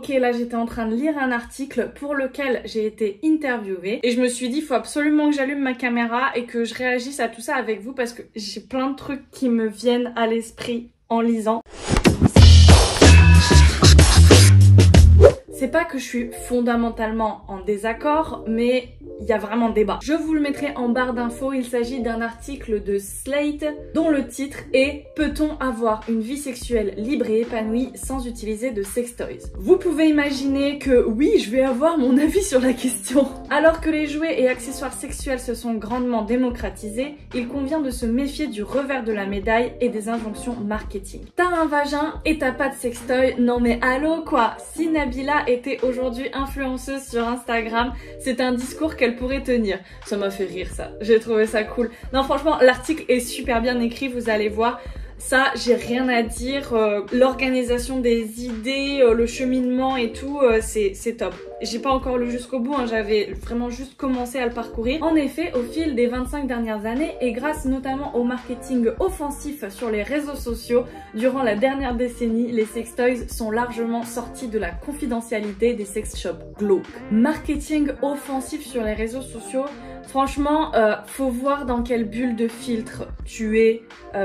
Ok, là j'étais en train de lire un article pour lequel j'ai été interviewée et je me suis dit il faut absolument que j'allume ma caméra et que je réagisse à tout ça avec vous parce que j'ai plein de trucs qui me viennent à l'esprit en lisant. C'est pas que je suis fondamentalement en désaccord, mais il y a vraiment débat. Je vous le mettrai en barre d'infos, il s'agit d'un article de Slate dont le titre est « Peut-on avoir une vie sexuelle libre et épanouie sans utiliser de sextoys ?» Vous pouvez imaginer que oui, je vais avoir mon avis sur la question. Alors que les jouets et accessoires sexuels se sont grandement démocratisés, il convient de se méfier du revers de la médaille et des injonctions marketing. T'as un vagin et t'as pas de sextoy, non mais allô quoi. Si Nabila était aujourd'hui influenceuse sur Instagram, c'est un discours qu'elle pourrait tenir. Ça m'a fait rire ça, j'ai trouvé ça cool. Non franchement, l'article est super bien écrit, vous allez voir. Ça, j'ai rien à dire. L'organisation des idées, le cheminement et tout, c'est top. J'ai pas encore lu jusqu'au bout, hein, j'avais vraiment juste commencé à le parcourir. En effet, au fil des 25 dernières années, et grâce notamment au marketing offensif sur les réseaux sociaux, durant la dernière décennie, les sextoys sont largement sortis de la confidentialité des sex shops glauques. Marketing offensif sur les réseaux sociaux, franchement, faut voir dans quelle bulle de filtre tu es,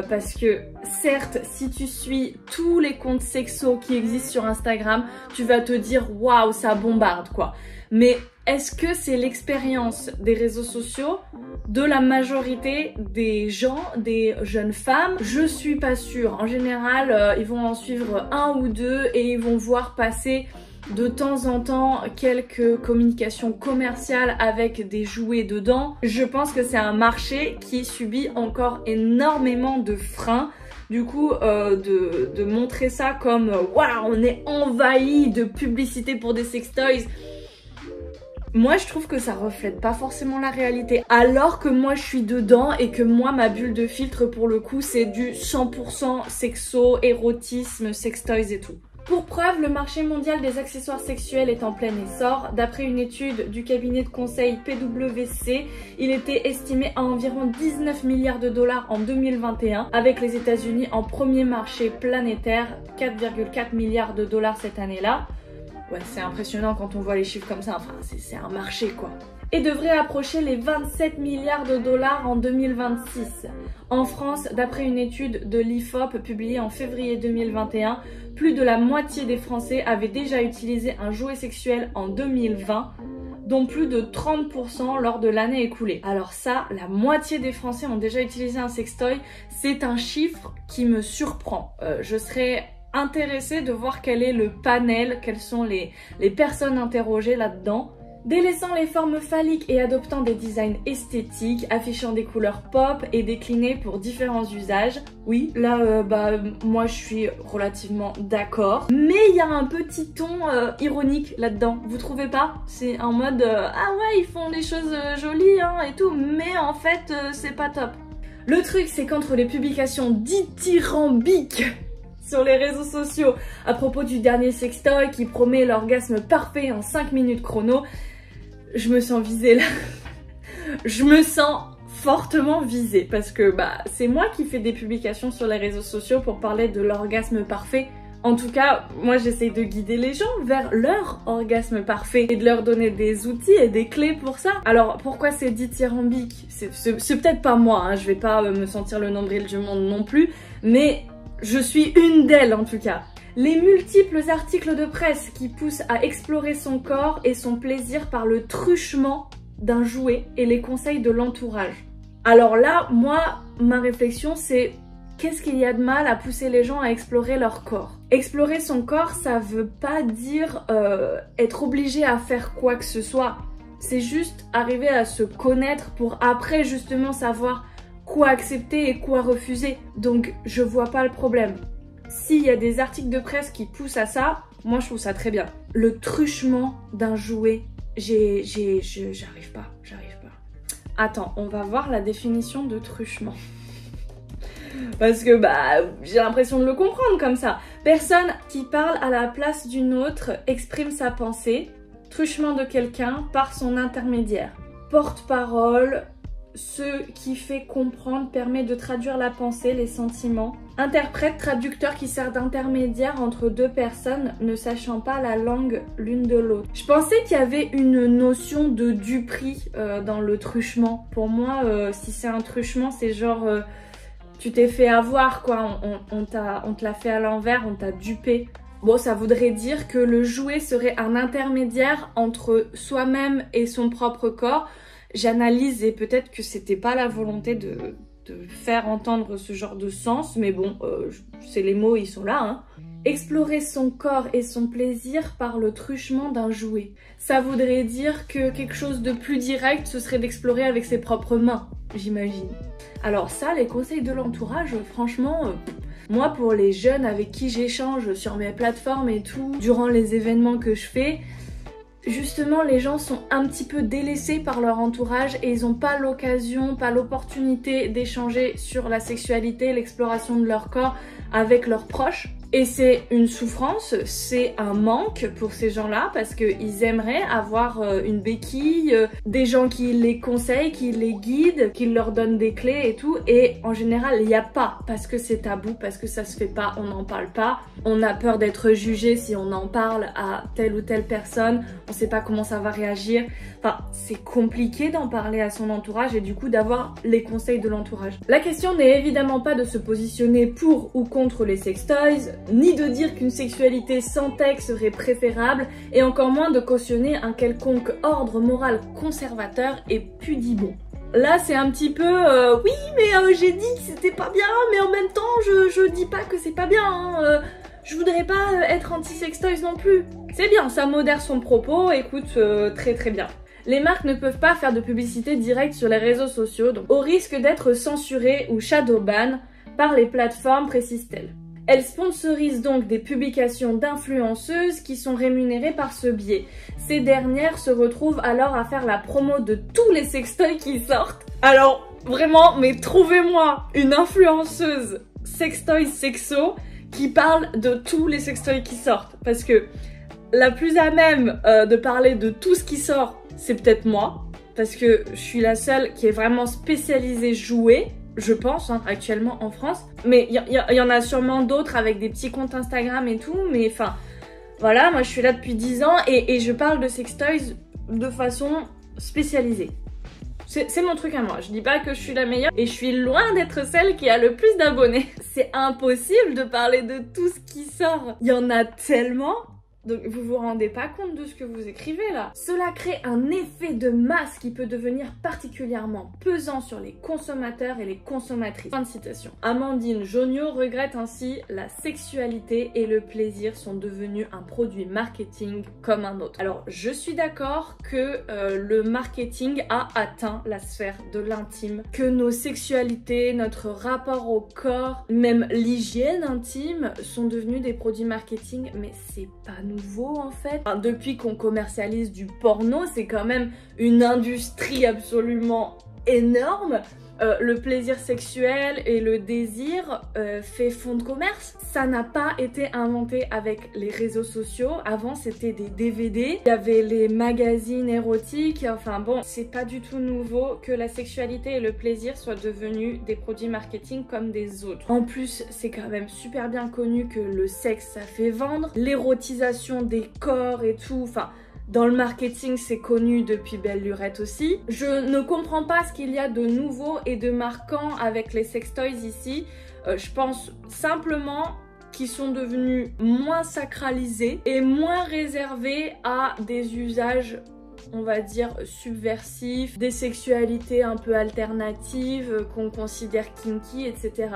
parce que certes, si tu suis tous les comptes sexos qui existent sur Instagram, tu vas te dire waouh, ça bombarde quoi. Mais est-ce que c'est l'expérience des réseaux sociaux de la majorité des gens, des jeunes femmes? Je suis pas sûre. En général, ils vont en suivre un ou deux et ils vont voir passer de temps en temps quelques communications commerciales avec des jouets dedans. Je pense que c'est un marché qui subit encore énormément de freins. Du coup, de montrer ça comme waouh, on est envahi de publicité pour des sextoys. Moi, je trouve que ça reflète pas forcément la réalité. Alors que moi, je suis dedans et que moi, ma bulle de filtre, pour le coup, c'est du 100% sexo, érotisme, sextoys et tout. Pour preuve, le marché mondial des accessoires sexuels est en plein essor. D'après une étude du cabinet de conseil PwC, il était estimé à environ 19 milliards de dollars en 2021, avec les États-Unis en premier marché planétaire, 4,4 milliards de dollars cette année-là. Ouais, c'est impressionnant quand on voit les chiffres comme ça, enfin c'est un marché quoi. Et devrait approcher les 27 milliards de dollars en 2026. En France, d'après une étude de l'IFOP publiée en février 2021, plus de la moitié des Français avaient déjà utilisé un jouet sexuel en 2020, dont plus de 30% lors de l'année écoulée. Alors ça, la moitié des Français ont déjà utilisé un sextoy, c'est un chiffre qui me surprend. Je serais intéressée de voir quel est le panel, quelles sont les personnes interrogées là-dedans. Délaissant les formes phalliques et adoptant des designs esthétiques, affichant des couleurs pop et déclinés pour différents usages. Oui, là, moi je suis relativement d'accord. Mais il y a un petit ton ironique là-dedans, vous trouvez pas? C'est en mode, ah ouais, ils font des choses jolies hein, et tout, mais en fait, c'est pas top. Le truc, c'est qu'entre les publications dithyrambiques sur les réseaux sociaux à propos du dernier sextoy qui promet l'orgasme parfait en 5 minutes chrono, je me sens visée là. Je me sens fortement visée parce que c'est moi qui fais des publications sur les réseaux sociaux pour parler de l'orgasme parfait. En tout cas, moi j'essaye de guider les gens vers leur orgasme parfait et de leur donner des outils et des clés pour ça. Alors pourquoi c'est dithyrambique? C'est peut-être pas moi, hein, je vais pas me sentir le nombril du monde non plus, mais je suis une d'elles en tout cas. Les multiples articles de presse qui poussent à explorer son corps et son plaisir par le truchement d'un jouet et les conseils de l'entourage. Alors là, moi, ma réflexion c'est qu'est-ce qu'il y a de mal à pousser les gens à explorer leur corps? Explorer son corps, ça veut pas dire être obligé à faire quoi que ce soit. C'est juste arriver à se connaître pour après justement savoir quoi accepter et quoi refuser. Donc je vois pas le problème. S'il y a des articles de presse qui poussent à ça, moi je trouve ça très bien. Le truchement d'un jouet, j'arrive pas. Attends, on va voir la définition de truchement. Parce que j'ai l'impression de le comprendre comme ça. Personne qui parle à la place d'une autre exprime sa pensée. Truchement de quelqu'un par son intermédiaire. Porte-parole, ce qui fait comprendre, permet de traduire la pensée, les sentiments. Interprète, traducteur qui sert d'intermédiaire entre deux personnes ne sachant pas la langue l'une de l'autre. Je pensais qu'il y avait une notion de duperie dans le truchement. Pour moi, si c'est un truchement, c'est genre tu t'es fait avoir quoi, on te l'a fait à l'envers, on t'a dupé. Bon, ça voudrait dire que le jouet serait un intermédiaire entre soi-même et son propre corps. J'analyse et peut-être que c'était pas la volonté de faire entendre ce genre de sens, mais bon, c'est les mots, ils sont là, hein. Explorer son corps et son plaisir par le truchement d'un jouet. Ça voudrait dire que quelque chose de plus direct, ce serait d'explorer avec ses propres mains, j'imagine. Alors ça, les conseils de l'entourage, franchement, moi pour les jeunes avec qui j'échange sur mes plateformes et tout, durant les événements que je fais, justement, les gens sont un petit peu délaissés par leur entourage et ils n'ont pas l'occasion, pas l'opportunité d'échanger sur la sexualité, l'exploration de leur corps avec leurs proches. Et c'est une souffrance, c'est un manque pour ces gens-là parce qu'ils aimeraient avoir une béquille, des gens qui les conseillent, qui les guident, qui leur donnent des clés et tout. Et en général, il n'y a pas parce que c'est tabou, parce que ça se fait pas, on n'en parle pas. On a peur d'être jugé si on en parle à telle ou telle personne. On sait pas comment ça va réagir. Enfin, c'est compliqué d'en parler à son entourage et du coup d'avoir les conseils de l'entourage. La question n'est évidemment pas de se positionner pour ou contre les sextoys, ni de dire qu'une sexualité sans texte serait préférable, et encore moins de cautionner un quelconque ordre moral conservateur et pudibond. Là c'est un petit peu oui mais j'ai dit que c'était pas bien, mais en même temps je dis pas que c'est pas bien, hein, je voudrais pas être anti-sextoys non plus. C'est bien, ça modère son propos, écoute, très très bien. Les marques ne peuvent pas faire de publicité directe sur les réseaux sociaux, donc au risque d'être censurées ou shadowban par les plateformes, précise-t-elle. Elle sponsorise donc des publications d'influenceuses qui sont rémunérées par ce biais. Ces dernières se retrouvent alors à faire la promo de tous les sextoys qui sortent. Alors vraiment, mais trouvez-moi une influenceuse sextoy sexo qui parle de tous les sextoys qui sortent. Parce que la plus à même de parler de tout ce qui sort, c'est peut-être moi. Parce que je suis la seule qui est vraiment spécialisée jouets. Je pense, hein, actuellement en France. Mais il y en a sûrement d'autres avec des petits comptes Instagram et tout. Mais enfin, voilà, moi je suis là depuis 10 ans et je parle de sextoys de façon spécialisée. C'est mon truc à moi. Je dis pas que je suis la meilleure et je suis loin d'être celle qui a le plus d'abonnés. C'est impossible de parler de tout ce qui sort. Il y en a tellement. Donc vous vous rendez pas compte de ce que vous écrivez là. Cela crée un effet de masse qui peut devenir particulièrement pesant sur les consommateurs et les consommatrices. Fin de citation. Amandine Jonio regrette ainsi la sexualité et le plaisir sont devenus un produit marketing comme un autre. Alors je suis d'accord que le marketing a atteint la sphère de l'intime, que nos sexualités, notre rapport au corps, même l'hygiène intime sont devenus des produits marketing, mais c'est pas nouveau en fait. Enfin, depuis qu'on commercialise du porno, c'est quand même une industrie absolument énorme. Le plaisir sexuel et le désir fait fond de commerce. Ça n'a pas été inventé avec les réseaux sociaux. Avant, c'était des DVD. Il y avait les magazines érotiques. Enfin bon, c'est pas du tout nouveau que la sexualité et le plaisir soient devenus des produits marketing comme des autres. En plus, c'est quand même super bien connu que le sexe, ça fait vendre. L'érotisation des corps et tout, enfin... Dans le marketing, c'est connu depuis belle lurette aussi. Je ne comprends pas ce qu'il y a de nouveau et de marquant avec les sextoys ici. Je pense simplement qu'ils sont devenus moins sacralisés et moins réservés à des usages, on va dire, subversifs, des sexualités un peu alternatives qu'on considère kinky, etc.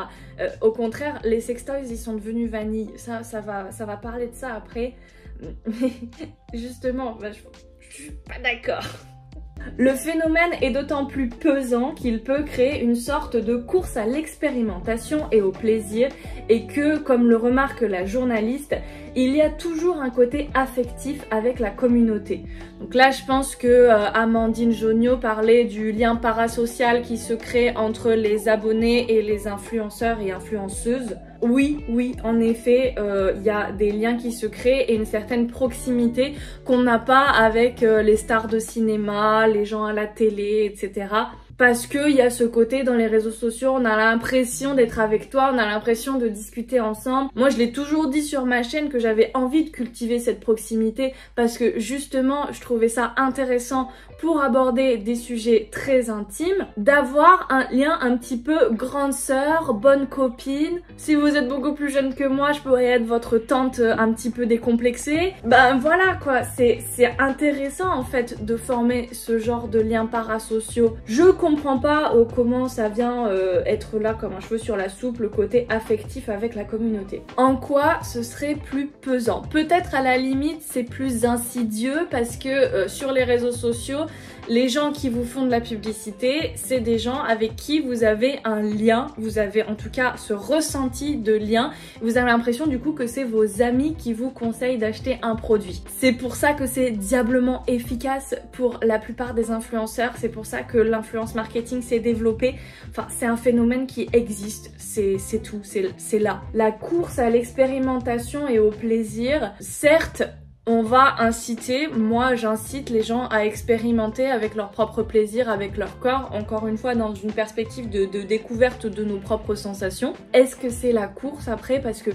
Au contraire, les sextoys, ils sont devenus vanille. Ça va parler de ça après. Mais justement, je suis pas d'accord. Le phénomène est d'autant plus pesant qu'il peut créer une sorte de course à l'expérimentation et au plaisir et que, comme le remarque la journaliste, il y a toujours un côté affectif avec la communauté. Donc là, je pense que Amandine Jonio parlait du lien parasocial qui se crée entre les abonnés et les influenceurs et influenceuses. Oui, en effet, il y a des liens qui se créent et une certaine proximité qu'on n'a pas avec les stars de cinéma, les gens à la télé, etc. Parce qu'il y a ce côté dans les réseaux sociaux, on a l'impression d'être avec toi, on a l'impression de discuter ensemble. Moi je l'ai toujours dit sur ma chaîne que j'avais envie de cultiver cette proximité parce que justement je trouvais ça intéressant pour aborder des sujets très intimes, d'avoir un lien un petit peu grande sœur, bonne copine. Si vous êtes beaucoup plus jeune que moi, je pourrais être votre tante un petit peu décomplexée. Ben voilà quoi, c'est intéressant en fait de former ce genre de liens parasociaux. Je comprends pas comment ça vient être là comme un cheveu sur la soupe, le côté affectif avec la communauté. En quoi ce serait plus pesant? Peut-être à la limite c'est plus insidieux parce que sur les réseaux sociaux, les gens qui vous font de la publicité, c'est des gens avec qui vous avez un lien, vous avez en tout cas ce ressenti de lien, vous avez l'impression du coup que c'est vos amis qui vous conseillent d'acheter un produit. C'est pour ça que c'est diablement efficace pour la plupart des influenceurs, c'est pour ça que l'influence marketing s'est développé, enfin c'est un phénomène qui existe, c'est tout, c'est là. La course à l'expérimentation et au plaisir, certes, on va inciter, moi j'incite les gens à expérimenter avec leur propre plaisir, avec leur corps, encore une fois dans une perspective de découverte de nos propres sensations. Est-ce que c'est la course après? Parce que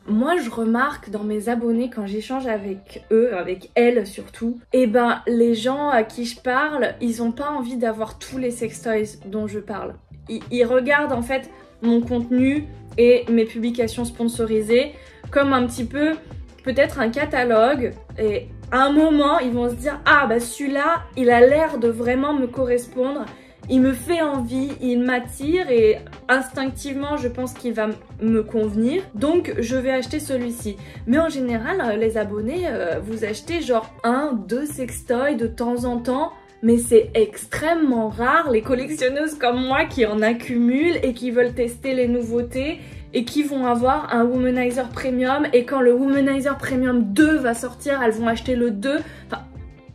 moi je remarque dans mes abonnés quand j'échange avec eux, avec elles surtout, et ben les gens à qui je parle, ils ont pas envie d'avoir tous les sextoys dont je parle. Ils regardent en fait mon contenu et mes publications sponsorisées comme un petit peu peut-être un catalogue et à un moment ils vont se dire ah bah celui-là il a l'air de vraiment me correspondre, il me fait envie, il m'attire et instinctivement je pense qu'il va me convenir donc je vais acheter celui-ci. Mais en général les abonnés vous achetez genre 1-2 sextoys de temps en temps. Mais c'est extrêmement rare les collectionneuses comme moi qui en accumulent et qui veulent tester les nouveautés et qui vont avoir un Womanizer Premium et quand le Womanizer Premium 2 va sortir, elles vont acheter le 2. Enfin,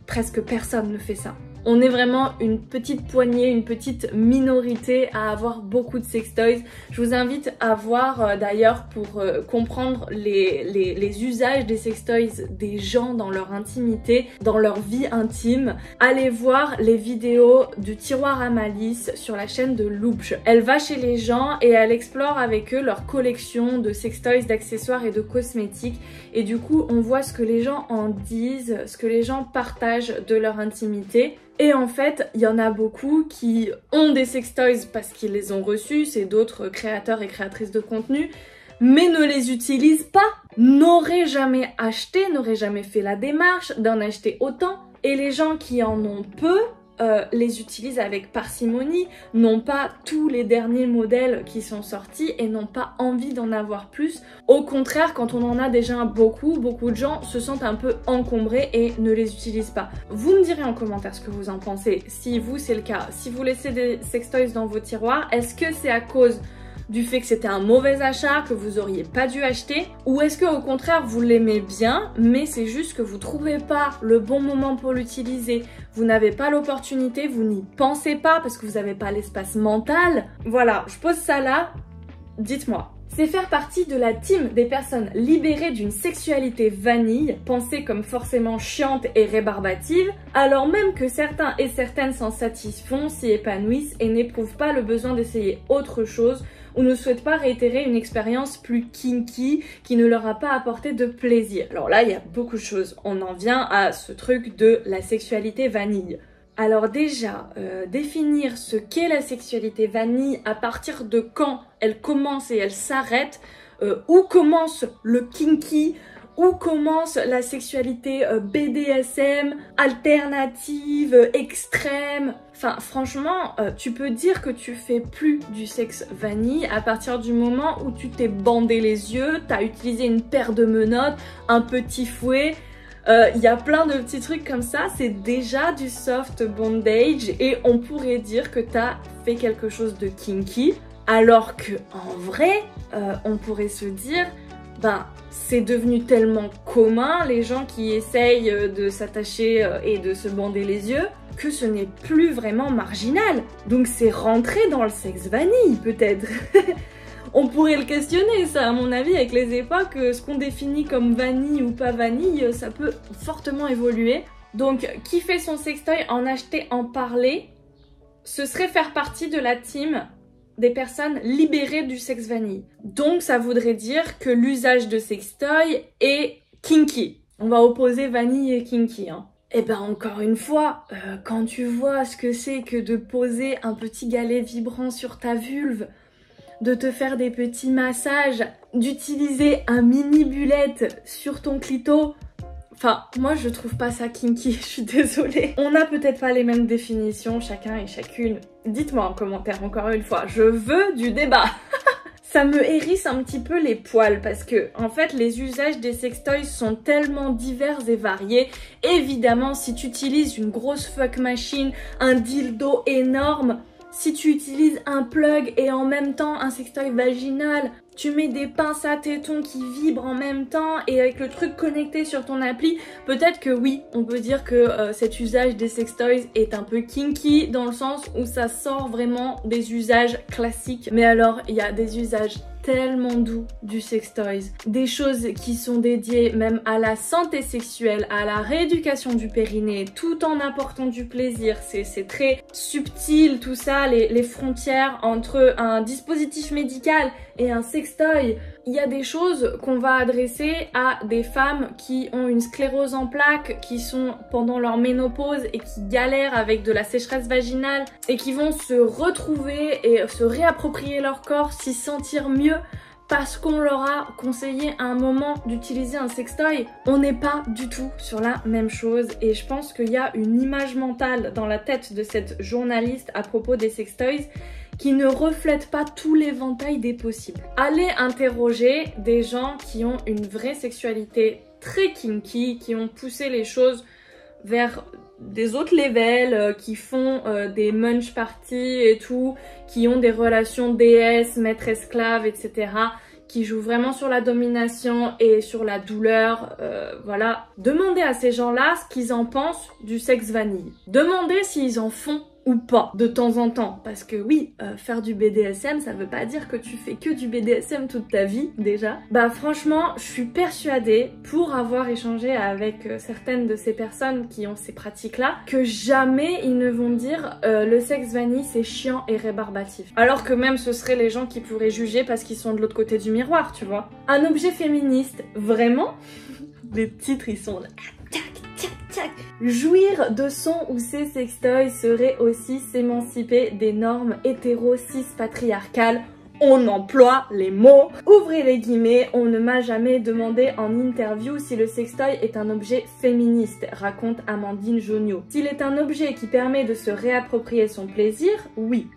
presque personne ne fait ça. On est vraiment une petite poignée, une petite minorité à avoir beaucoup de sextoys. Je vous invite à voir d'ailleurs pour comprendre les usages des sextoys des gens dans leur intimité, dans leur vie intime. Allez voir les vidéos du tiroir à malice sur la chaîne de Loubj. Elle va chez les gens et elle explore avec eux leur collection de sextoys, d'accessoires et de cosmétiques. Et du coup, on voit ce que les gens en disent, ce que les gens partagent de leur intimité. Et en fait, il y en a beaucoup qui ont des sextoys parce qu'ils les ont reçus, c'est d'autres créateurs et créatrices de contenu, mais ne les utilisent pas, n'auraient jamais acheté, n'auraient jamais fait la démarche d'en acheter autant. Et les gens qui en ont peu, les utilisent avec parcimonie, n'ont pas tous les derniers modèles qui sont sortis et n'ont pas envie d'en avoir plus. Au contraire, quand on en a déjà beaucoup de gens se sentent un peu encombrés et ne les utilisent pas. Vous me direz en commentaire ce que vous en pensez, si vous c'est le cas. Si vous laissez des sextoys dans vos tiroirs, est-ce que c'est à cause du fait que c'était un mauvais achat, que vous auriez pas dû acheter, ou est-ce que au contraire vous l'aimez bien, mais c'est juste que vous trouvez pas le bon moment pour l'utiliser, vous n'avez pas l'opportunité, vous n'y pensez pas parce que vous n'avez pas l'espace mental. Voilà, je pose ça là, dites-moi. C'est faire partie de la team des personnes libérées d'une sexualité vanille, pensée comme forcément chiante et rébarbative, alors même que certains et certaines s'en satisfont, s'y épanouissent et n'éprouvent pas le besoin d'essayer autre chose ou ne souhaitent pas réitérer une expérience plus kinky qui ne leur a pas apporté de plaisir. Alors là, il y a beaucoup de choses. On en vient à ce truc de la sexualité vanille. Alors déjà, définir ce qu'est la sexualité vanille, à partir de quand elle commence et elle s'arrête, où commence le kinky, où commence la sexualité BDSM, alternative, extrême. Enfin franchement, tu peux dire que tu fais plus du sexe vanille à partir du moment où tu t'es bandé les yeux, t'as utilisé une paire de menottes, un petit fouet. Il y a plein de petits trucs comme ça, c'est déjà du soft bondage et on pourrait dire que t'as fait quelque chose de kinky, alors que en vrai, on pourrait se dire, ben c'est devenu tellement commun, les gens qui essayent de s'attacher et de se bander les yeux, que ce n'est plus vraiment marginal. Donc c'est rentré dans le sexe vanille peut-être. On pourrait le questionner ça à mon avis avec les époques, ce qu'on définit comme vanille ou pas vanille, ça peut fortement évoluer. Donc qui fait son sextoy, en acheter, en parler, ce serait faire partie de la team des personnes libérées du sexe vanille. Donc ça voudrait dire que l'usage de sextoy est kinky. On va opposer vanille et kinky, hein. Et ben encore une fois, quand tu vois ce que c'est que de poser un petit galet vibrant sur ta vulve, de te faire des petits massages, d'utiliser un mini bulette sur ton clito, enfin, moi je trouve pas ça kinky, je suis désolée. On n'a peut-être pas les mêmes définitions, chacun et chacune. Dites-moi en commentaire encore une fois, je veux du débat. Ça me hérisse un petit peu les poils parce que, en fait, les usages des sextoys sont tellement divers et variés. Évidemment, si tu utilises une grosse fuck machine, un dildo énorme, si tu utilises un plug et en même temps un sextoy vaginal, tu mets des pinces à tétons qui vibrent en même temps et avec le truc connecté sur ton appli, peut-être que oui, on peut dire que cet usage des sextoys est un peu kinky dans le sens où ça sort vraiment des usages classiques. Mais alors, il y a des usages tellement doux du sextoys, des choses qui sont dédiées même à la santé sexuelle, à la rééducation du périnée, tout en apportant du plaisir. C'est très subtil tout ça, les frontières entre un dispositif médical et un sextoy. Il y a des choses qu'on va adresser à des femmes qui ont une sclérose en plaques, qui sont pendant leur ménopause et qui galèrent avec de la sécheresse vaginale et qui vont se retrouver et se réapproprier leur corps, s'y sentir mieux parce qu'on leur a conseillé à un moment d'utiliser un sextoy. On n'est pas du tout sur la même chose et je pense qu'il y a une image mentale dans la tête de cette journaliste à propos des sextoys qui ne reflète pas tout l'éventail des possibles. Allez interroger des gens qui ont une vraie sexualité très kinky, qui ont poussé les choses vers des autres levels, qui font des munch parties et tout, qui ont des relations déesse, maître-esclave, etc., qui jouent vraiment sur la domination et sur la douleur, voilà. Demandez à ces gens-là ce qu'ils en pensent du sexe vanille. Demandez s'ils en font ou pas, de temps en temps. Parce que oui, faire du BDSM, ça veut pas dire que tu fais que du BDSM toute ta vie, déjà. Bah franchement, je suis persuadée, pour avoir échangé avec certaines de ces personnes qui ont ces pratiques-là, que jamais ils ne vont dire le sexe vanille c'est chiant et rébarbatif. Alors que même ce seraient les gens qui pourraient juger parce qu'ils sont de l'autre côté du miroir, tu vois. Un objet féministe, vraiment? Les titres, ils sont là. Jouir de son ou ses sextoys serait aussi s'émanciper des normes hétéro-cis patriarcales. On emploie les mots. Ouvrez les guillemets, on ne m'a jamais demandé en interview si le sextoy est un objet féministe, raconte Amandine Jonio. S'il est un objet qui permet de se réapproprier son plaisir, oui.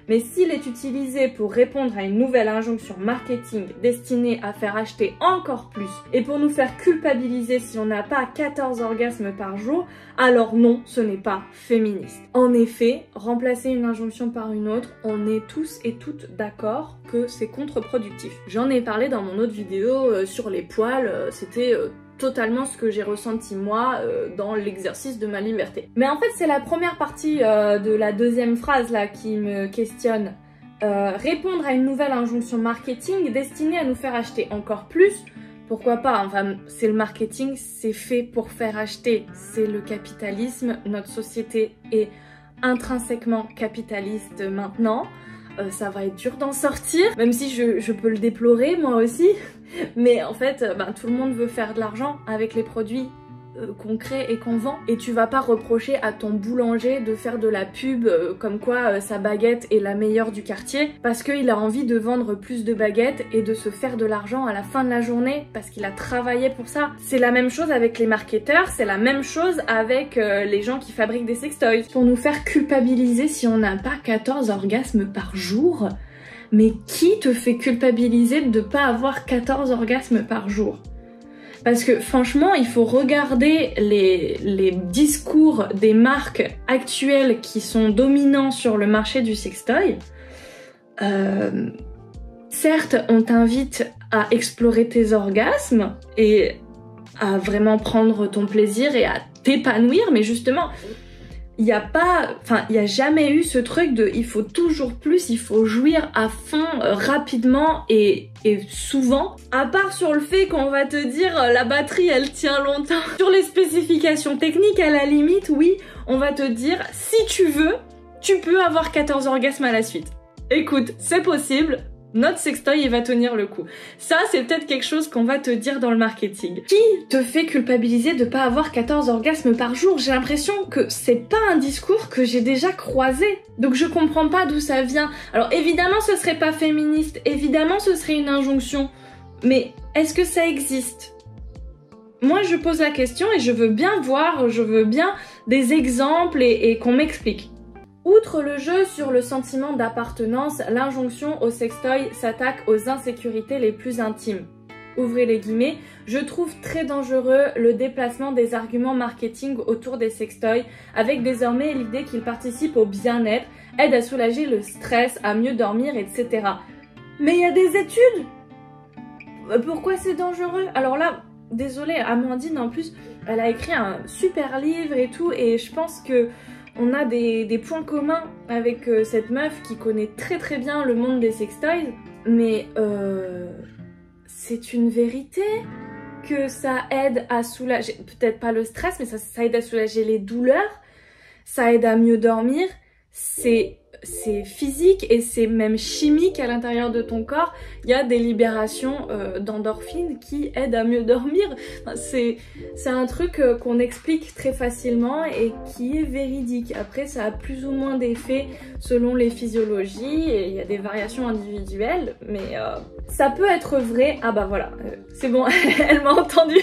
Mais s'il est utilisé pour répondre à une nouvelle injonction marketing destinée à faire acheter encore plus et pour nous faire culpabiliser si on n'a pas 14 orgasmes par jour, alors non, ce n'est pas féministe. En effet, remplacer une injonction par une autre, on est tous et toutes d'accord que c'est contre-productif. J'en ai parlé dans mon autre vidéo sur les poils, c'était totalement ce que j'ai ressenti moi dans l'exercice de ma liberté. Mais en fait c'est la première partie de la deuxième phrase là qui me questionne. Répondre à une nouvelle injonction marketing destinée à nous faire acheter encore plus, pourquoi pas, enfin c'est le marketing, c'est fait pour faire acheter, c'est le capitalisme, notre société est intrinsèquement capitaliste maintenant. Ça va être dur d'en sortir, même si je peux le déplorer moi aussi. Mais en fait, tout le monde veut faire de l'argent avec les produits qu'on crée et qu'on vend. Et tu vas pas reprocher à ton boulanger de faire de la pub comme quoi sa baguette est la meilleure du quartier parce qu'il a envie de vendre plus de baguettes et de se faire de l'argent à la fin de la journée parce qu'il a travaillé pour ça. C'est la même chose avec les marketeurs, c'est la même chose avec les gens qui fabriquent des sextoys. Pour nous faire culpabiliser si on n'a pas 14 orgasmes par jour. Mais qui te fait culpabiliser de ne pas avoir 14 orgasmes par jour? Parce que franchement, il faut regarder les discours des marques actuelles qui sont dominants sur le marché du sextoy. Certes, on t'invite à explorer tes orgasmes et à vraiment prendre ton plaisir et à t'épanouir, mais justement, il n'y a jamais eu ce truc de il faut toujours plus, il faut jouir à fond, rapidement et souvent. À part sur le fait qu'on va te dire la batterie elle tient longtemps. Sur les spécifications techniques à la limite, oui, on va te dire si tu veux, tu peux avoir 14 orgasmes à la suite. Écoute, c'est possible. Notre sextoy, il va tenir le coup. Ça, c'est peut-être quelque chose qu'on va te dire dans le marketing. Qui te fait culpabiliser de pas avoir 14 orgasmes par jour? J'ai l'impression que c'est pas un discours que j'ai déjà croisé. Donc je comprends pas d'où ça vient. Alors évidemment, ce serait pas féministe. Évidemment, ce serait une injonction. Mais est-ce que ça existe? Moi, je pose la question et je veux bien voir, je veux bien des exemples et qu'on m'explique. Outre le jeu sur le sentiment d'appartenance, l'injonction au sextoy s'attaque aux insécurités les plus intimes. Ouvrez les guillemets, je trouve très dangereux le déplacement des arguments marketing autour des sextoys, avec désormais l'idée qu'ils participent au bien-être, aident à soulager le stress, à mieux dormir, etc. Mais il y a des études! Pourquoi c'est dangereux? Alors là, désolée, Amandine en plus, elle a écrit un super livre et tout, et je pense que on a des points communs avec cette meuf qui connaît très très bien le monde des sextoys, mais c'est une vérité que ça aide à soulager, peut-être pas le stress, mais ça aide à soulager les douleurs, ça aide à mieux dormir, c'est physique et c'est même chimique à l'intérieur de ton corps. Il y a des libérations d'endorphines qui aident à mieux dormir. Enfin, c'est un truc qu'on explique très facilement et qui est véridique. Après, ça a plus ou moins d'effets selon les physiologies et il y a des variations individuelles, mais ça peut être vrai. Ah bah voilà, c'est bon, elle m'a entendu.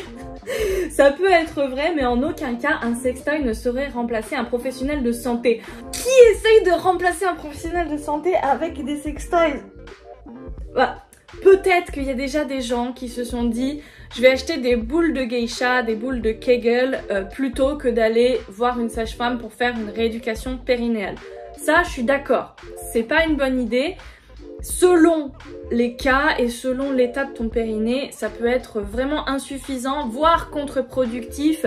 Ça peut être vrai, mais en aucun cas un sextoy ne saurait remplacer un professionnel de santé. Qui essaye de remplacer un professionnel de santé avec des sextoys? Bah, peut-être qu'il y a déjà des gens qui se sont dit je vais acheter des boules de geisha, des boules de Kegel plutôt que d'aller voir une sage-femme pour faire une rééducation périnéale. Ça, je suis d'accord, c'est pas une bonne idée. Selon les cas et selon l'état de ton périnée, ça peut être vraiment insuffisant, voire contre-productif.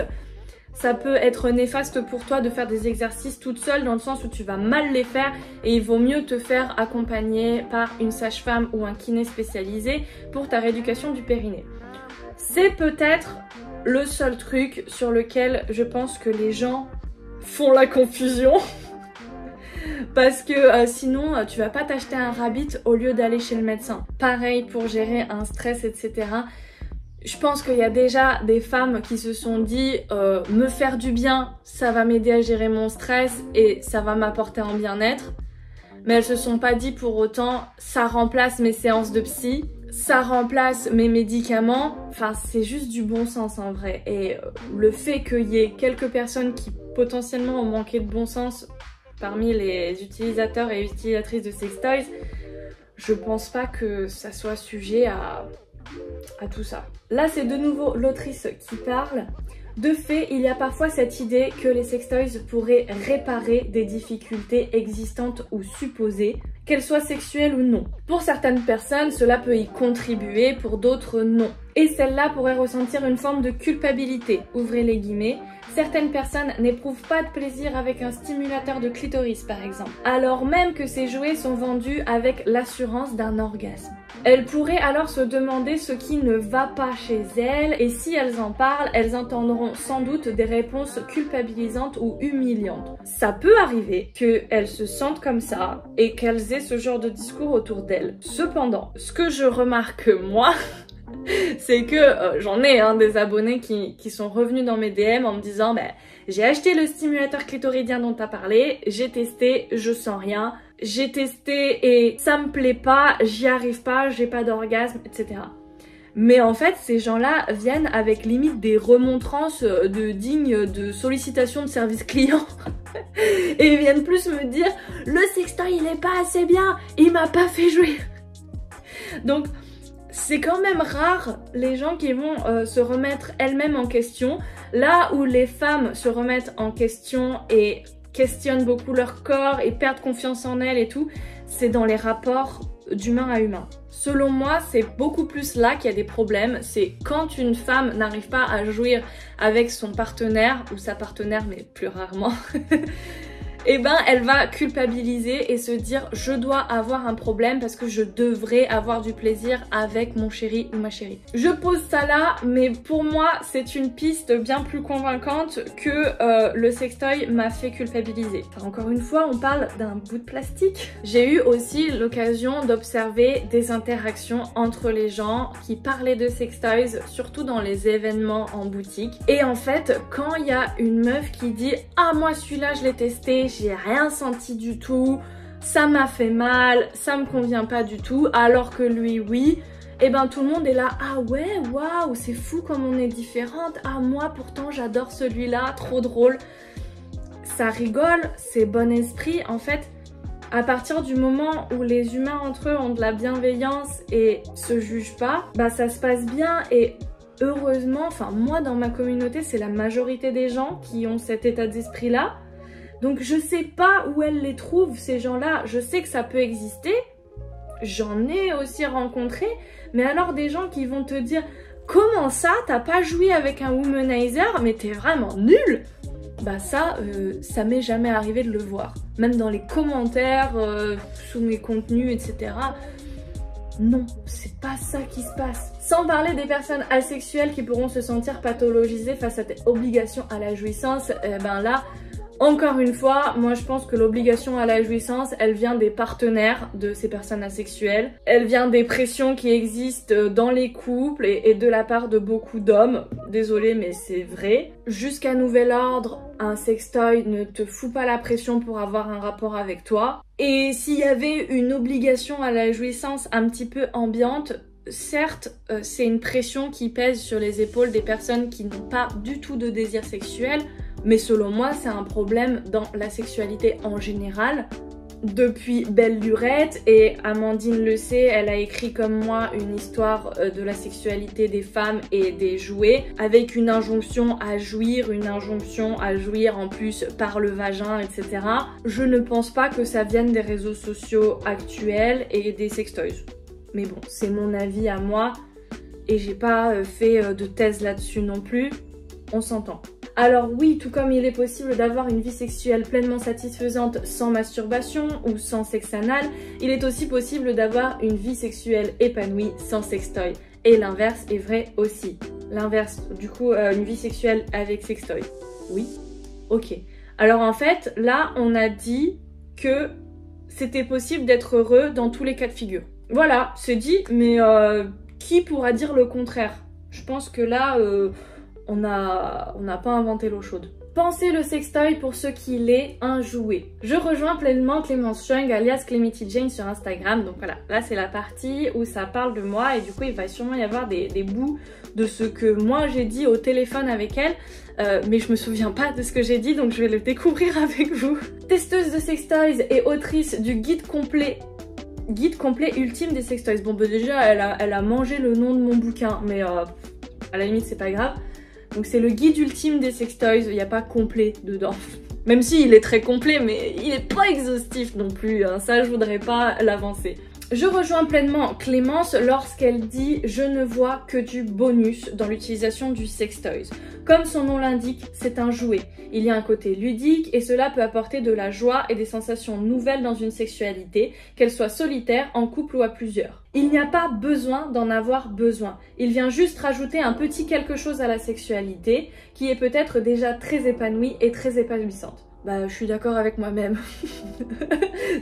Ça peut être néfaste pour toi de faire des exercices toute seule dans le sens où tu vas mal les faire et il vaut mieux te faire accompagner par une sage-femme ou un kiné spécialisé pour ta rééducation du périnée. C'est peut-être le seul truc sur lequel je pense que les gens font la confusion. Parce que sinon tu vas pas t'acheter un Rabbit au lieu d'aller chez le médecin. Pareil pour gérer un stress, etc. Je pense qu'il y a déjà des femmes qui se sont dit me faire du bien, ça va m'aider à gérer mon stress et ça va m'apporter un bien-être. Mais elles se sont pas dit pour autant ça remplace mes séances de psy, ça remplace mes médicaments. Enfin, c'est juste du bon sens en vrai. Et le fait qu'il y ait quelques personnes qui potentiellement ont manqué de bon sens parmi les utilisateurs et utilisatrices de sextoys, je pense pas que ça soit sujet à tout ça. Là, c'est de nouveau l'autrice qui parle. De fait, il y a parfois cette idée que les sextoys pourraient réparer des difficultés existantes ou supposées, qu'elles soient sexuelles ou non. Pour certaines personnes, cela peut y contribuer, pour d'autres, non. Et celles-là pourraient ressentir une forme de culpabilité, ouvrez les guillemets. Certaines personnes n'éprouvent pas de plaisir avec un stimulateur de clitoris par exemple, alors même que ces jouets sont vendus avec l'assurance d'un orgasme. Elles pourraient alors se demander ce qui ne va pas chez elles et si elles en parlent, elles entendront sans doute des réponses culpabilisantes ou humiliantes. Ça peut arriver qu'elles se sentent comme ça et qu'elles aient ce genre de discours autour d'elles. Cependant, ce que je remarque moi, c'est que j'en ai des abonnés qui sont revenus dans mes DM en me disant j'ai acheté le stimulateur clitoridien dont t'as parlé, j'ai testé, je sens rien, j'ai testé et ça me plaît pas, j'y arrive pas, j'ai pas d'orgasme, etc. Mais en fait, ces gens-là viennent avec limite des remontrances dignes de sollicitation de service client. Et ils viennent plus me dire le sextoy il est pas assez bien, il m'a pas fait jouer. Donc c'est quand même rare les gens qui vont se remettre elles-mêmes en question. Là où les femmes se remettent en question et questionnent beaucoup leur corps et perdent confiance en elles et tout, c'est dans les rapports d'humain à humain. Selon moi, c'est beaucoup plus là qu'il y a des problèmes. C'est quand une femme n'arrive pas à jouir avec son partenaire ou sa partenaire, mais plus rarement. et ben elle va culpabiliser et se dire je dois avoir un problème parce que je devrais avoir du plaisir avec mon chéri ou ma chérie. Je pose ça là, mais pour moi c'est une piste bien plus convaincante que le sextoy m'a fait culpabiliser. Enfin, encore une fois, on parle d'un bout de plastique. J'ai eu aussi l'occasion d'observer des interactions entre les gens qui parlaient de sextoys, surtout dans les événements en boutique. Et en fait, quand il y a une meuf qui dit « Ah, moi celui-là je l'ai testé, j'ai rien senti du tout, ça m'a fait mal, ça me convient pas du tout, alors que lui oui », et ben tout le monde est là « Ah ouais, waouh, c'est fou comme on est différentes, ah moi pourtant j'adore celui-là, trop drôle ». Ça rigole, c'est bon esprit. En fait, à partir du moment où les humains entre eux ont de la bienveillance et se jugent pas, bah ça se passe bien. Et heureusement, enfin moi dans ma communauté, c'est la majorité des gens qui ont cet état d'esprit là. Donc je sais pas où elles les trouvent ces gens-là, je sais que ça peut exister, j'en ai aussi rencontré, mais alors des gens qui vont te dire « Comment ça, t'as pas joué avec un womanizer, mais t'es vraiment nul !» Bah ça m'est jamais arrivé de le voir. Même dans les commentaires, sous mes contenus, etc. Non, c'est pas ça qui se passe. Sans parler des personnes asexuelles qui pourront se sentir pathologisées face à cette obligation à la jouissance, ben là, encore une fois, moi je pense que l'obligation à la jouissance, elle vient des partenaires de ces personnes asexuelles. Elle vient des pressions qui existent dans les couples et de la part de beaucoup d'hommes. Désolée, mais c'est vrai. Jusqu'à nouvel ordre, un sextoy ne te fout pas la pression pour avoir un rapport avec toi. Et s'il y avait une obligation à la jouissance un petit peu ambiante, certes, c'est une pression qui pèse sur les épaules des personnes qui n'ont pas du tout de désir sexuel, mais selon moi, c'est un problème dans la sexualité en général. Depuis belle lurette, et Amandine le sait, elle a écrit comme moi une histoire de la sexualité des femmes et des jouets, avec une injonction à jouir, une injonction à jouir en plus par le vagin, etc. Je ne pense pas que ça vienne des réseaux sociaux actuels et des sextoys. Mais bon, c'est mon avis à moi, et j'ai pas fait de thèse là-dessus non plus, on s'entend. Alors oui, tout comme il est possible d'avoir une vie sexuelle pleinement satisfaisante sans masturbation ou sans sexe anal, il est aussi possible d'avoir une vie sexuelle épanouie sans sextoy. Et l'inverse est vrai aussi. L'inverse, du coup, une vie sexuelle avec sextoy. Oui? Ok. Alors en fait, là, on a dit que c'était possible d'être heureux dans tous les cas de figure. Voilà, c'est dit, mais qui pourra dire le contraire? Je pense que là... on n'a pas inventé l'eau chaude. Pensez le sextoy pour ce qu'il est, un jouet. Je rejoins pleinement Clémence Chung alias Clemity Jane sur Instagram. Donc voilà, là c'est la partie où ça parle de moi et du coup il va sûrement y avoir des bouts de ce que moi j'ai dit au téléphone avec elle. Mais je me souviens pas de ce que j'ai dit, donc je vais le découvrir avec vous. Testeuse de sextoys et autrice du guide complet ultime des sextoys. Bon bah déjà elle a mangé le nom de mon bouquin, mais à la limite c'est pas grave. Donc c'est le guide ultime des sextoys, il n'y a pas complet dedans. Même si il est très complet, mais il est pas exhaustif non plus, hein. Ça je voudrais pas l'avancer. Je rejoins pleinement Clémence lorsqu'elle dit « Je ne vois que du bonus dans l'utilisation du sextoys ». Comme son nom l'indique, c'est un jouet. Il y a un côté ludique et cela peut apporter de la joie et des sensations nouvelles dans une sexualité, qu'elle soit solitaire, en couple ou à plusieurs. Il n'y a pas besoin d'en avoir besoin. Il vient juste rajouter un petit quelque chose à la sexualité qui est peut-être déjà très épanouie et très épanouissante. Bah, je suis d'accord avec moi-même.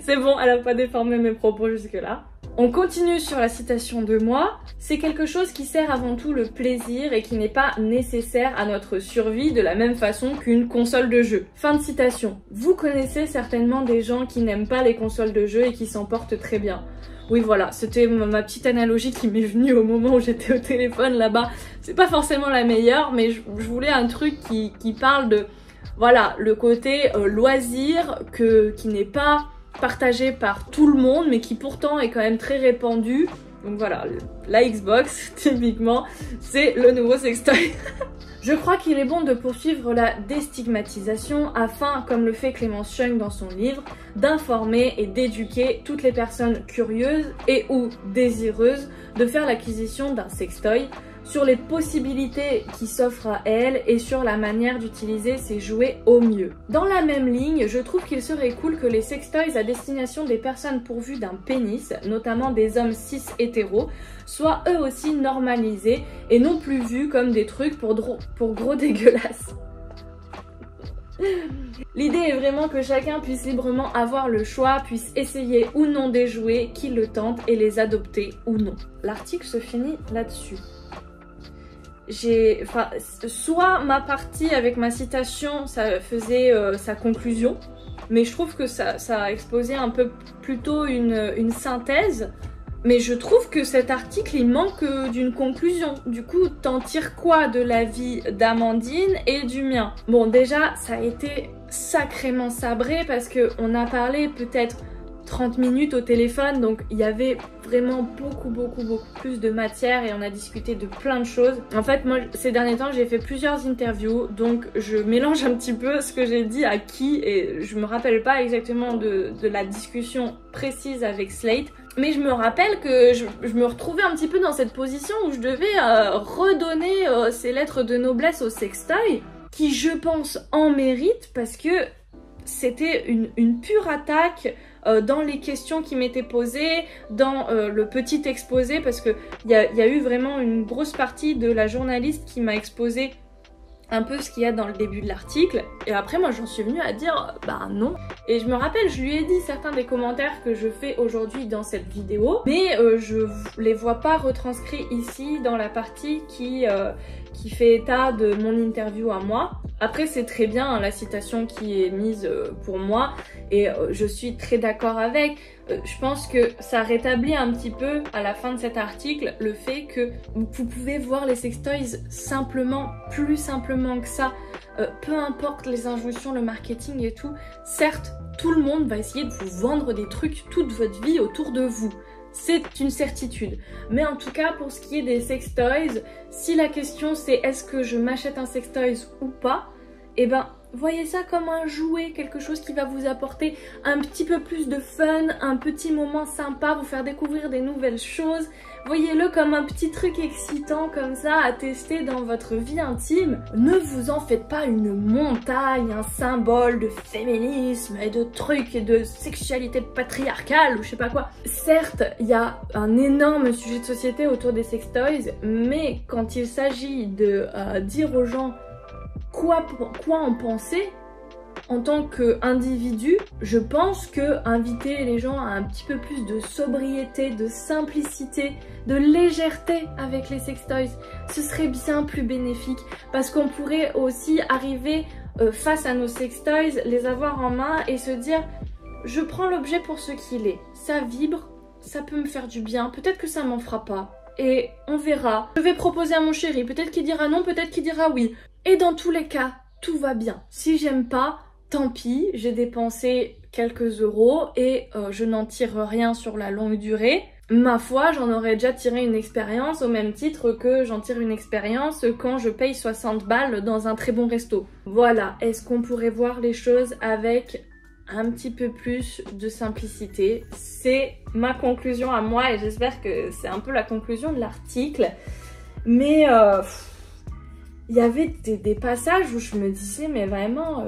C'est bon, elle a pas déformé mes propos jusque-là. On continue sur la citation de moi. C'est quelque chose qui sert avant tout le plaisir et qui n'est pas nécessaire à notre survie de la même façon qu'une console de jeu. Fin de citation. Vous connaissez certainement des gens qui n'aiment pas les consoles de jeu et qui s'en portent très bien. Oui voilà, c'était ma petite analogie qui m'est venue au moment où j'étais au téléphone là-bas. C'est pas forcément la meilleure, mais je voulais un truc qui parle de... Voilà, le côté loisir qui n'est pas partagé par tout le monde, mais qui pourtant est quand même très répandu. Donc voilà, la Xbox, typiquement, c'est le nouveau sextoy. Je crois qu'il est bon de poursuivre la déstigmatisation afin, comme le fait Clémence Chung dans son livre, d'informer et d'éduquer toutes les personnes curieuses et ou désireuses de faire l'acquisition d'un sextoy. sur les possibilités qui s'offrent à elle et sur la manière d'utiliser ces jouets au mieux. Dans la même ligne, je trouve qu'il serait cool que les sextoys à destination des personnes pourvues d'un pénis, notamment des hommes cis hétéros, soient eux aussi normalisés et non plus vus comme des trucs pour gros dégueulasses. L'idée est vraiment que chacun puisse librement avoir le choix, puisse essayer ou non des jouets qui le tentent et les adopter ou non. L'article se finit là-dessus. Soit ma partie avec ma citation, ça faisait sa conclusion, mais je trouve que ça a exposé un peu plutôt une synthèse. Mais je trouve que cet article, il manque d'une conclusion. Du coup, t'en tires quoi de l'avis d'Amandine et du mien? Bon, déjà, ça a été sacrément sabré parce qu'on a parlé peut-être 30 minutes au téléphone, donc il y avait vraiment beaucoup plus de matière et on a discuté de plein de choses. En fait, moi, ces derniers temps, j'ai fait plusieurs interviews, donc je mélange un petit peu ce que j'ai dit à qui et je me rappelle pas exactement de la discussion précise avec Slate. Mais je me rappelle que je me retrouvais un petit peu dans cette position où je devais redonner ces lettres de noblesse au sextoy, qui je pense en mérite parce que c'était une pure attaque dans les questions qui m'étaient posées, dans le petit exposé, parce qu'il y a eu vraiment une grosse partie de la journaliste qui m'a exposé un peu ce qu'il y a dans le début de l'article, et après moi j'en suis venue à dire bah non. Et je me rappelle, je lui ai dit certains des commentaires que je fais aujourd'hui dans cette vidéo, mais je les vois pas retranscrits ici dans la partie qui fait état de mon interview à moi. Après c'est très bien hein, la citation qui est mise pour moi et je suis très d'accord avec. Je pense que ça rétablit un petit peu à la fin de cet article le fait que vous pouvez voir les sextoys simplement, plus simplement que ça. Peu importe les injonctions, le marketing et tout, certes tout le monde va essayer de vous vendre des trucs toute votre vie autour de vous. C'est une certitude. Mais en tout cas, pour ce qui est des sextoys, si la question c'est est-ce que je m'achète un sextoys ou pas, eh ben voyez ça comme un jouet, quelque chose qui va vous apporter un petit peu plus de fun, un petit moment sympa, vous faire découvrir des nouvelles choses. Voyez-le comme un petit truc excitant comme ça à tester dans votre vie intime. Ne vous en faites pas une montagne, un symbole de féminisme et de trucs et de sexualité patriarcale ou je sais pas quoi. Certes, il y a un énorme sujet de société autour des sextoys, mais quand il s'agit de dire aux gens quoi en penser en tant qu'individu, je pense que inviter les gens à un petit peu plus de sobriété, de simplicité, de légèreté avec les sextoys, ce serait bien plus bénéfique parce qu'on pourrait aussi arriver face à nos sextoys, les avoir en main et se dire je prends l'objet pour ce qu'il est, ça vibre, ça peut me faire du bien, peut-être que ça m'en fera pas et on verra. Je vais proposer à mon chéri, peut-être qu'il dira non, peut-être qu'il dira oui. Et dans tous les cas, tout va bien. Si j'aime pas, tant pis, j'ai dépensé quelques euros et je n'en tire rien sur la longue durée. Ma foi, j'en aurais déjà tiré une expérience au même titre que j'en tire une expérience quand je paye 60 balles dans un très bon resto. Voilà, est-ce qu'on pourrait voir les choses avec un petit peu plus de simplicité? C'est ma conclusion à moi et j'espère que c'est un peu la conclusion de l'article. Mais il y avait des passages où je me disais mais vraiment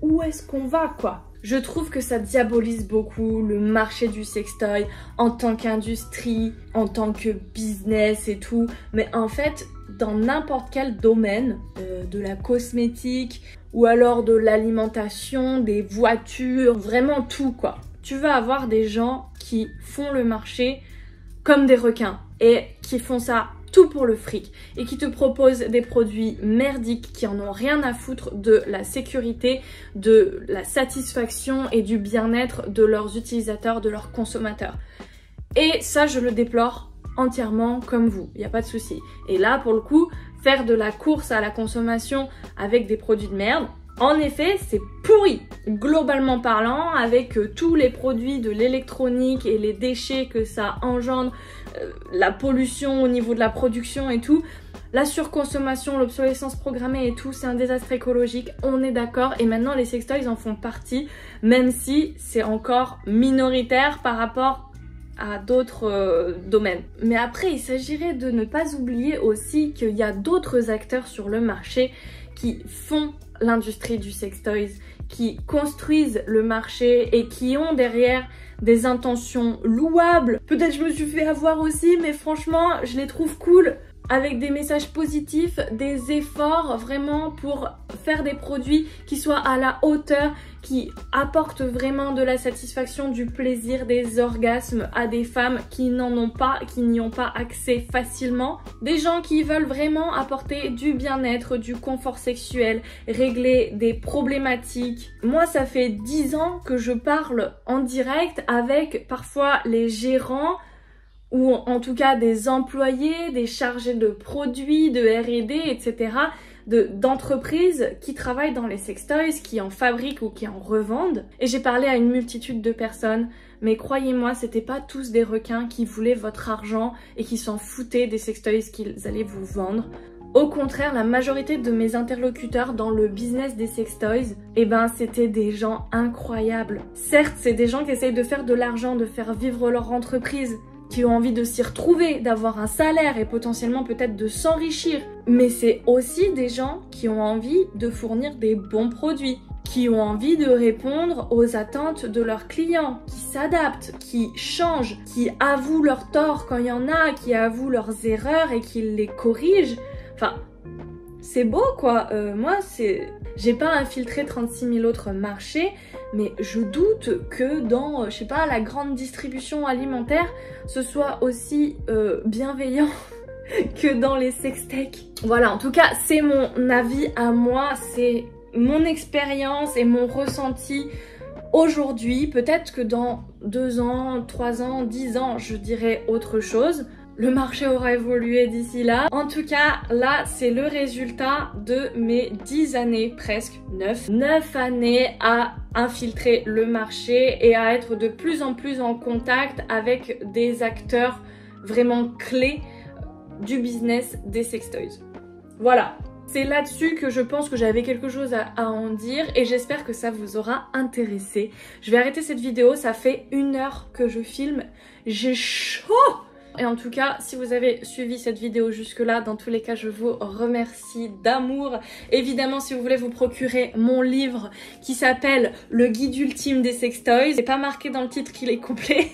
où est-ce qu'on va quoi? Je trouve que ça diabolise beaucoup le marché du sextoy en tant qu'industrie, en tant que business et tout. Mais en fait, dans n'importe quel domaine, de la cosmétique ou alors de l'alimentation, des voitures, vraiment tout quoi. Tu vas avoir des gens qui font le marché comme des requins et qui font ça tout pour le fric et qui te proposent des produits merdiques qui en ont rien à foutre de la sécurité, de la satisfaction et du bien-être de leurs utilisateurs, de leurs consommateurs. Et ça, je le déplore entièrement comme vous, il n'y a pas de souci. Et là, pour le coup, faire de la course à la consommation avec des produits de merde, en effet, c'est pourri, globalement parlant, avec tous les produits de l'électronique et les déchets que ça engendre, la pollution au niveau de la production et tout, la surconsommation, l'obsolescence programmée et tout, c'est un désastre écologique, on est d'accord. Et maintenant, les sextoys en font partie, même si c'est encore minoritaire par rapport à d'autres domaines. Mais après, il s'agirait de ne pas oublier aussi qu'il y a d'autres acteurs sur le marché qui font l'industrie du sextoys, qui construisent le marché et qui ont derrière des intentions louables. Peut-être je me suis fait avoir aussi, mais franchement, je les trouve cool, avec des messages positifs, des efforts vraiment pour faire des produits qui soient à la hauteur, qui apportent vraiment de la satisfaction, du plaisir, des orgasmes à des femmes qui n'en ont pas, qui n'y ont pas accès facilement. Des gens qui veulent vraiment apporter du bien-être, du confort sexuel, régler des problématiques. Moi, ça fait 10 ans que je parle en direct avec parfois les gérants, ou en tout cas des employés, des chargés de produits, de R&D, etc., d'entreprises qui travaillent dans les sextoys, qui en fabriquent ou qui en revendent. Et j'ai parlé à une multitude de personnes, mais croyez-moi, c'était pas tous des requins qui voulaient votre argent et qui s'en foutaient des sextoys qu'ils allaient vous vendre. Au contraire, la majorité de mes interlocuteurs dans le business des sextoys, eh ben, c'était des gens incroyables. Certes, c'est des gens qui essayent de faire de l'argent, de faire vivre leur entreprise, qui ont envie de s'y retrouver, d'avoir un salaire et potentiellement peut-être de s'enrichir. Mais c'est aussi des gens qui ont envie de fournir des bons produits, qui ont envie de répondre aux attentes de leurs clients, qui s'adaptent, qui changent, qui avouent leurs torts quand il y en a, qui avouent leurs erreurs et qui les corrigent. Enfin, c'est beau quoi. Moi, j'ai pas infiltré 36 000 autres marchés, mais je doute que dans, je sais pas, la grande distribution alimentaire, ce soit aussi bienveillant que dans les sextech. Voilà, en tout cas, c'est mon avis à moi, c'est mon expérience et mon ressenti aujourd'hui. Peut-être que dans 2 ans, 3 ans, 10 ans, je dirais autre chose. Le marché aura évolué d'ici là. En tout cas, là, c'est le résultat de mes 10 années, presque 9 années à infiltrer le marché et à être de plus en plus en contact avec des acteurs vraiment clés du business des sextoys. Voilà. C'est là-dessus que je pense que j'avais quelque chose à en dire et j'espère que ça vous aura intéressé. Je vais arrêter cette vidéo, ça fait 1 heure que je filme. J'ai chaud! Et en tout cas, si vous avez suivi cette vidéo jusque-là, dans tous les cas, je vous remercie d'amour. Évidemment, si vous voulez vous procurer mon livre qui s'appelle « Le guide ultime des sextoys », c'est pas marqué dans le titre qu'il est complet.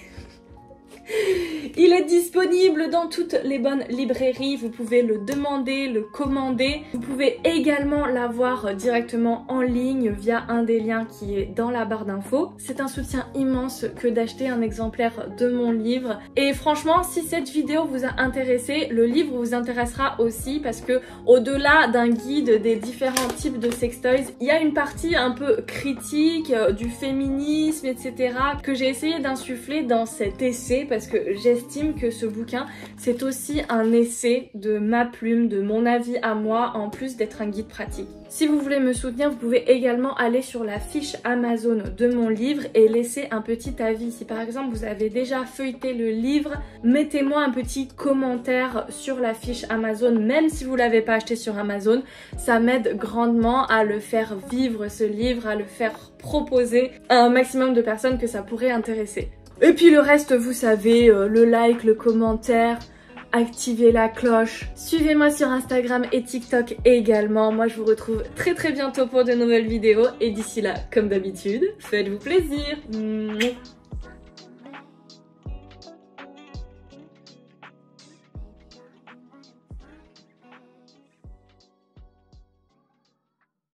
Il est disponible dans toutes les bonnes librairies, vous pouvez le demander, le commander. Vous pouvez également l'avoir directement en ligne via un des liens qui est dans la barre d'infos. C'est un soutien immense que d'acheter un exemplaire de mon livre. Et franchement, si cette vidéo vous a intéressé, le livre vous intéressera aussi parce que au-delà d'un guide des différents types de sextoys, il y a une partie un peu critique du féminisme, etc. que j'ai essayé d'insuffler dans cet essai parce que j'estime que ce bouquin, c'est aussi un essai de ma plume, de mon avis à moi, en plus d'être un guide pratique. Si vous voulez me soutenir, vous pouvez également aller sur la fiche Amazon de mon livre et laisser un petit avis. Si par exemple vous avez déjà feuilleté le livre, mettez-moi un petit commentaire sur la fiche Amazon, même si vous l'avez pas acheté sur Amazon. Ça m'aide grandement à le faire vivre ce livre, à le faire proposer à un maximum de personnes que ça pourrait intéresser. Et puis le reste, vous savez, le like, le commentaire, activez la cloche. Suivez-moi sur Instagram et TikTok également. Moi, je vous retrouve très très bientôt pour de nouvelles vidéos. Et d'ici là, comme d'habitude, faites-vous plaisir.